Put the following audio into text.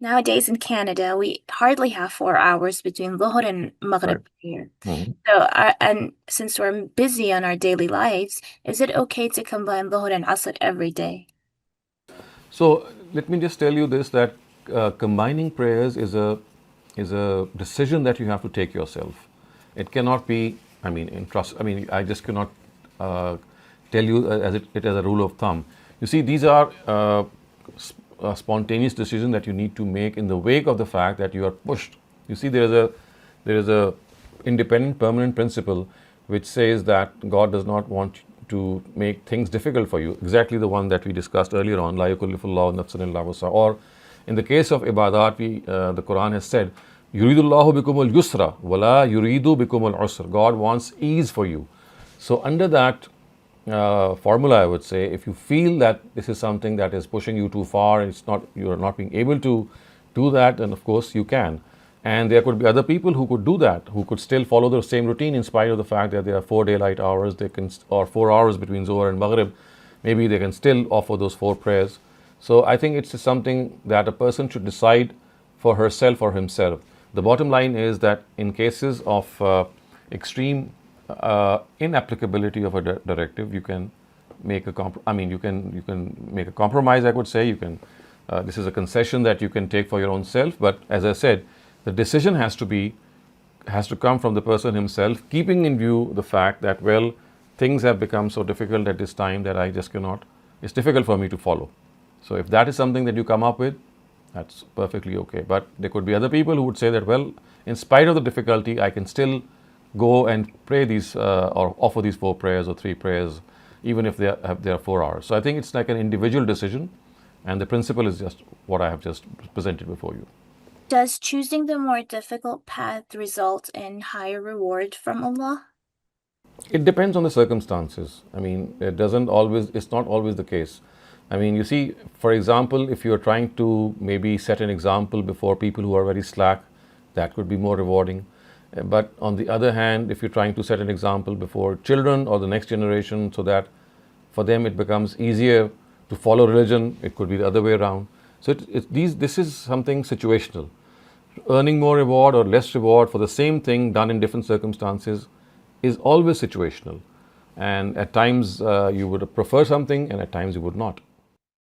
Nowadays in Canada, we hardly have 4 hours between Dhuhr and Right. Maghrib here. Mhm. So, and since we're busy on our daily lives, is it okay to combine Dhuhr and Asr every day? So let me just tell you this, that combining prayers is a decision that you have to take yourself. It cannot be, I mean, in trust. I mean, I just cannot uh, tell you it as a rule of thumb. You see, these are spontaneous decisions that you need to make in the wake of the fact that you are pushed. You see, there is a independent permanent principle which says that God does not want to make things difficult for you. Exactly the one that we discussed earlier on, La yukallifullahu nafsan illa wusaha. Or in the case of ibadat, the Quran has said, Yuridullahu bikumul yusra, wala yuridu bikumul usra. God wants ease for you. So under that formula, I would say, if you feel that this is something that is pushing you too far, and you are not being able to do that, then of course you can. And there could be other people who could do that, who could still follow the same routine in spite of the fact that there are 4 daylight hours, or 4 hours between Zohar and Maghrib. Maybe they can still offer those 4 prayers. So I think it's something that a person should decide for herself or himself. The bottom line is that in cases of extreme inapplicability of a directive, you can make a you can make a compromise. I would say you can. This is a concession that you can take for your own self. But as I said, the decision has to come from the person himself, keeping in view the fact that, well, things have become so difficult at this time that I just cannot. It's difficult for me to follow. So if that is something that you come up with, that's perfectly okay. But there could be other people who would say that, well, in spite of the difficulty, I can still go and pray these or offer these 4 prayers or 3 prayers, even if they are 4 hours. So I think it's like an individual decision, and the principle is just what I have just presented before you. Does choosing the more difficult path result in higher reward from Allah? It depends on the circumstances. I mean, it's not always the case. I mean, you see, for example, if you're trying to maybe set an example before people who are very slack, that could be more rewarding. But on the other hand, if you're trying to set an example before children or the next generation, so that for them it becomes easier to follow religion, it could be the other way around. So this is something situational. Earning more reward or less reward for the same thing done in different circumstances is always situational. And at times you would prefer something, and at times you would not.